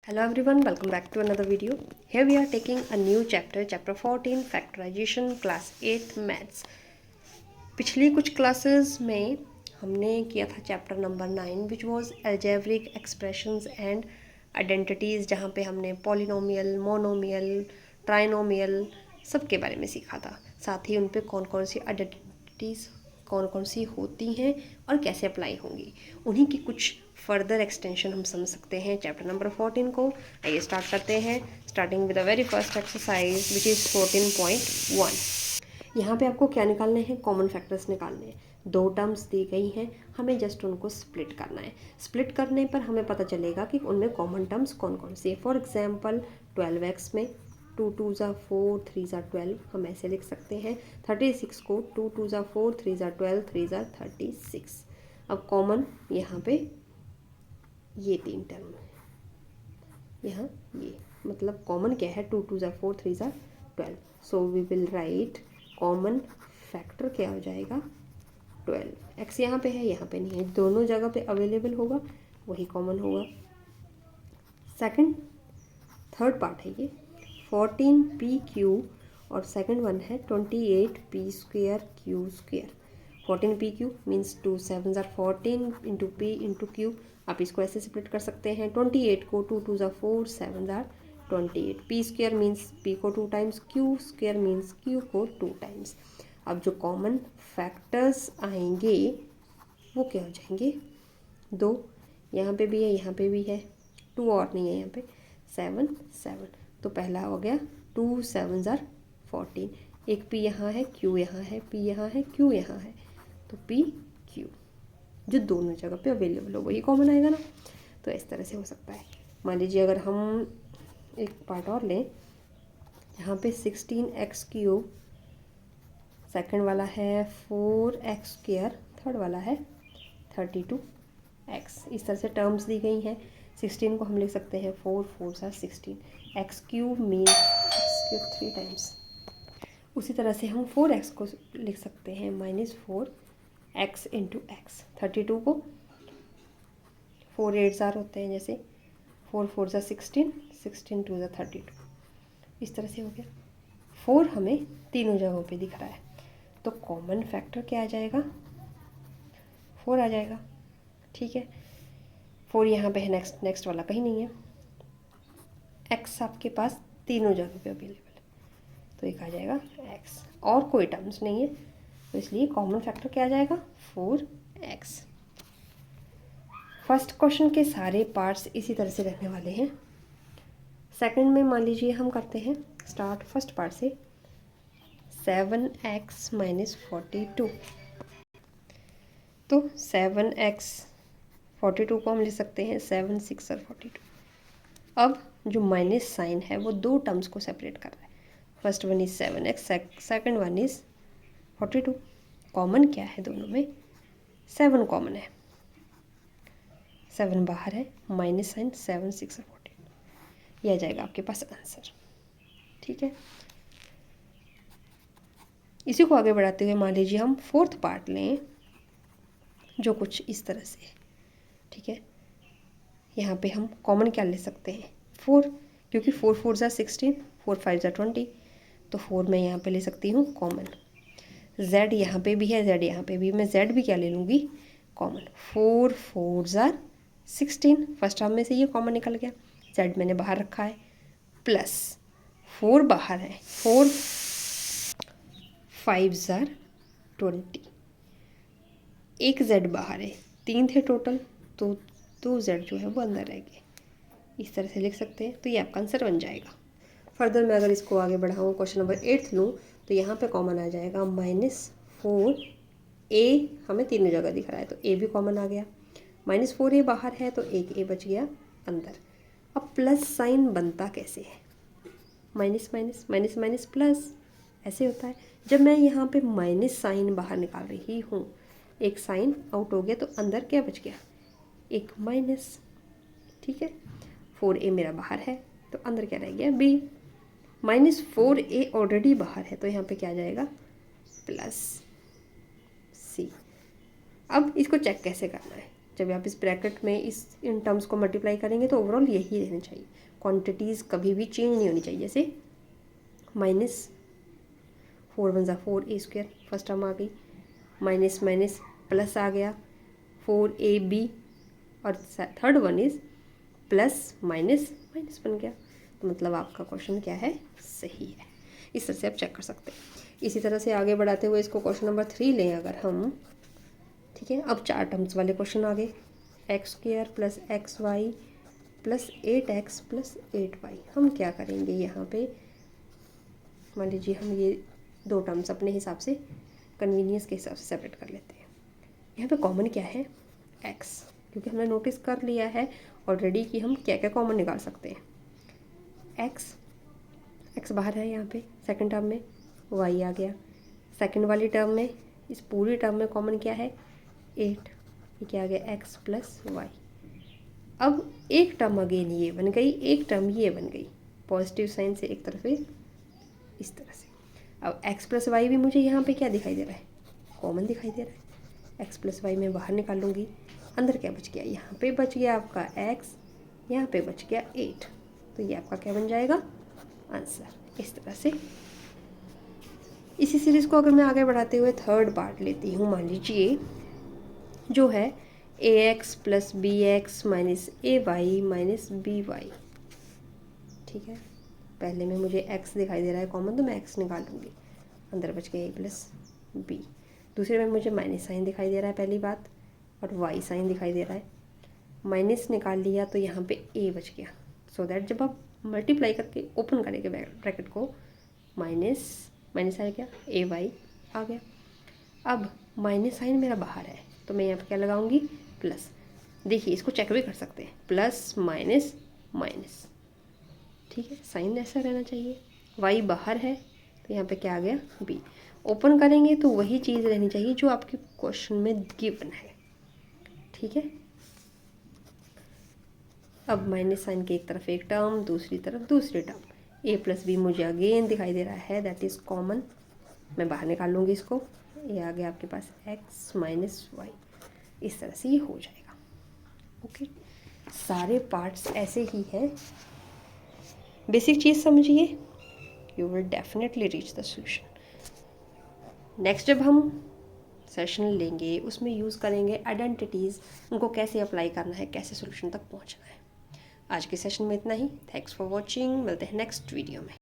Hello everyone, welcome back to another video. Here we are taking a new chapter, chapter 14, factorization, class 8 maths. पिछली कुछ classes में हमने किया था chapter number 9 which was algebraic expressions and identities, जहाँ पे हमने पॉलिनोमियल, मोनोमियल, ट्राइनोमियल सब के बारे में सीखा था। साथ ही उन पे कौन कौन सी आइडेंटिटीज़ कौन कौन सी होती हैं और कैसे अप्लाई होंगी, उन्हीं की कुछ फर्दर एक्सटेंशन हम समझ सकते हैं चैप्टर नंबर 14 को। आइए स्टार्ट करते हैं, starting with the very first exercise which is 14.1। यहाँ पे आपको क्या निकालने हैं? कॉमन फैक्टर्स निकालने हैं। दो टर्म्स दी गई हैं, हमें जस्ट उनको स्प्लिट करना है। स्प्लिट करने पर हमें पता चलेगा कि उनमें कॉमन टर्म्स कौन कौन सी है। फॉर एग्जांपल 12x में 2 2 ज़ा 4 3 ज़ा 12 हम ऐसे लिख सकते हैं। 36 को 2 2 ज़ा 4 3 ज़ा 12 3 ज़ा 36। अब कॉमन यहाँ पे ये तीन टर्म है, यहाँ ये मतलब कॉमन क्या है? 2 2 ज़ा 4 3 ज़ा 12। So we will write common factor क्या हो जाएगा? 12। एक्स यहाँ पे है, यहाँ पे नहीं है, दोनों जगह पे अवेलेबल होगा, वही कॉमन होगा। सेकंड थर्ड पार्ट है ये 14p³ और सेकंड वन है 28p² q²। 14p³ मीन्स 2 7 ज़ा 14 इंटू p इंटू q। आप इसको ऐसे स्प्लिट कर सकते हैं। 28 को 2 2 ज़ा 4 7 ज़ा 28। p² मीन्स p को 2 टाइम्स, q² मीन्स q को 2 टाइम्स। अब जो कॉमन फैक्टर्स आएंगे वो क्या हो जाएंगे? दो यहाँ पे भी है, यहाँ पे भी है, 2 और नहीं है यहाँ पे, 7 7। तो पहला हो गया 2 7 ज़ा 14। एक p यहाँ है, q यहाँ है, p यहाँ है, q यहाँ है, तो p q जो दोनों जगह पे अवेलेबल हो वही कॉमन आएगा ना। तो इस तरह से हो सकता है। मान लीजिए अगर हम एक पार्ट और लें, यहाँ पे 16x³, सेकंड वाला है 4x², थर्ड वाला है 32x। इस तरह से टर्म्स दी गई हैं। 16 को हम लिख सकते हैं 4 4 ज़ा 16। x³ means x³ 3 times. उसी तरह से हम 4x को लिख सकते हैं -4x इंटू एक्स। 32 को 4 8 ज़ार होते हैं, जैसे 4 4 ज़ा 16, 16 2 ज़ा 32। इस तरह से हो गया। 4 हमें तीनों जगहों पे दिख रहा है, तो कॉमन फैक्टर क्या आ जाएगा? 4 आ जाएगा। ठीक है, 4 यहाँ पे है, नेक्स्ट वाला कहीं नहीं है। x आपके पास तीनों जगह पे अवेलेबल है, तो एक आ जाएगा x। और कोई टर्म्स नहीं है, तो इसलिए कॉमन फैक्टर क्या आ जाएगा? 4x। फर्स्ट क्वेश्चन के सारे पार्ट्स इसी तरह से रहने वाले हैं। सेकंड में मान लीजिए हम करते हैं स्टार्ट फर्स्ट पार्ट से। 7x - 42, तो 7x 42 को हम लिख सकते हैं 7 6 और 42। अब जो माइनस साइन है वो दो टर्म्स को सेपरेट कर रहा है। First one is 7x, second one is 42। Common क्या है दोनों में? 7 कॉमन है, 7 बाहर है, माइनस साइन 7 6 और 42। यह आ जाएगा आपके पास आंसर। ठीक है, इसी को आगे बढ़ाते हुए मान लीजिए हम फोर्थ पार्ट लें, जो कुछ इस तरह से है। ठीक है, यहाँ पे हम कॉमन क्या ले सकते हैं? 4, क्योंकि 4 4 ज़ा 16, 4 5 ज़ा 20, तो 4 मैं यहाँ पे ले सकती हूँ कॉमन। z यहाँ पे भी है, z यहाँ पे भी, मैं z भी क्या ले लूँगी? कॉमन। 4 4 ज़ा 16, फर्स्ट टर्म में से ये कॉमन निकल गया, z मैंने बाहर रखा है, प्लस 4 बाहर है, 4 5 ज़ा 20, एक z बाहर है, 3 थे टोटल, तो 2 z जो है वो अंदर रह गए। इस तरह से लिख सकते हैं, तो ये आपका आंसर बन जाएगा। फर्दर मैं अगर इसको आगे बढ़ाऊँ, क्वेश्चन नंबर 8 लूँ, तो यहाँ पे कॉमन आ जाएगा -4 a, हमें तीनों जगह दिख रहा है तो a भी कॉमन आ गया। -4 a बाहर है तो एक a बच गया अंदर। अब प्लस साइन बनता कैसे है? Minus minus minus minus plus, ऐसे होता है। जब मैं यहाँ पे माइनस साइन बाहर निकाल रही हूँ, एक साइन आउट हो गया, तो अंदर क्या बच गया? एक माइनस। ठीक है, 4a मेरा बाहर है, तो अंदर क्या रह गया? b। -4a ऑलरेडी बाहर है, तो यहाँ पे क्या आ जाएगा? +c। अब इसको चेक कैसे करना है? जब आप इस ब्रैकेट में इन टर्म्स को मल्टीप्लाई करेंगे तो ओवरऑल यही रहना चाहिए, क्वांटिटीज़ कभी भी चेंज नहीं होनी चाहिए। जैसे -4 × 4 a², फर्स्ट टर्म आ गई, माइनस माइनस प्लस आ गया 4ab, और third one is plus minus minus बन गया। तो मतलब आपका क्वेश्चन क्या है, सही है। इस तरह से आप चेक कर सकते हैं। इसी तरह से आगे बढ़ाते हुए इसको क्वेश्चन नंबर 3 लें अगर हम, ठीक है। अब 4 टर्म्स वाले क्वेश्चन आ गए, x² + xy + 8x + 8y। हम क्या करेंगे यहाँ पे, मान लीजिए हम ये 2 टर्म्स अपने हिसाब से कन्वीनियंस के हिसाब से सेपरेट कर लेते हैं। यहाँ पे कॉमन क्या है, x, क्योंकि हमने नोटिस कर लिया है ऑलरेडी कि हम क्या क्या कॉमन निकाल सकते हैं। x बाहर है यहाँ पे सेकंड टर्म में, y आ गया सेकंड वाली टर्म में। इस पूरी टर्म में कॉमन क्या है, 8, ये क्या आ गया, x + y। अब एक टर्म अगेन ये बन गई, एक टर्म ये बन गई, पॉजिटिव साइन से एक तरफ इस तरह से। अब x + y भी मुझे यहाँ पे क्या दिखाई दे रहा है, कॉमन दिखाई दे रहा है। x + y मैं बाहर निकाल लूँगी, अंदर क्या बच गया, यहाँ पे बच गया आपका x, यहाँ पे बच गया 8। तो ये आपका क्या बन जाएगा, आंसर। इस तरह से इसी सीरीज़ को अगर मैं आगे बढ़ाते हुए थर्ड पार्ट लेती हूँ, मान लीजिए जो है ax + bx - ay - by, ठीक है। पहले में मुझे x दिखाई दे रहा है कॉमन, तो मैं x निकाल लूँगी, अंदर बच गया a + b। दूसरे में मुझे माइनस साइन दिखाई दे रहा है पहली बात, और y साइन दिखाई दे रहा है। माइनस निकाल लिया तो यहाँ पे a बच गया, सो दैट जब आप मल्टीप्लाई करके ओपन करेंगे ब्रैकेट को, माइनस माइनस आ गया, ay आ गया। अब माइनस साइन मेरा बाहर है तो मैं यहाँ पे क्या लगाऊंगी, प्लस। देखिए इसको चेक भी कर सकते हैं, प्लस माइनस माइनस, ठीक है, साइन ऐसा रहना चाहिए। y बाहर है तो यहाँ पे क्या आ गया, b। ओपन करेंगे तो वही चीज़ रहनी चाहिए जो आपके क्वेश्चन में गिवन है, ठीक है। अब माइनस साइन के एक तरफ एक टर्म, दूसरी तरफ दूसरी टर्म, a + b मुझे अगेन दिखाई दे रहा है, दैट इज़ कॉमन। मैं बाहर निकाल लूँगी इसको, ये आ गया आपके पास x - y। इस तरह से ये हो जाएगा, ओके। सारे पार्ट्स ऐसे ही हैं, बेसिक चीज़ समझिए, you will definitely reach the solution. Next जब हम सेशन लेंगे उसमें यूज़ करेंगे आइडेंटिटीज़, उनको कैसे अप्लाई करना है, कैसे सोल्यूशन तक पहुंचना है। आज के सेशन में इतना ही। थैंक्स फॉर वॉचिंग, मिलते हैं नेक्स्ट वीडियो में।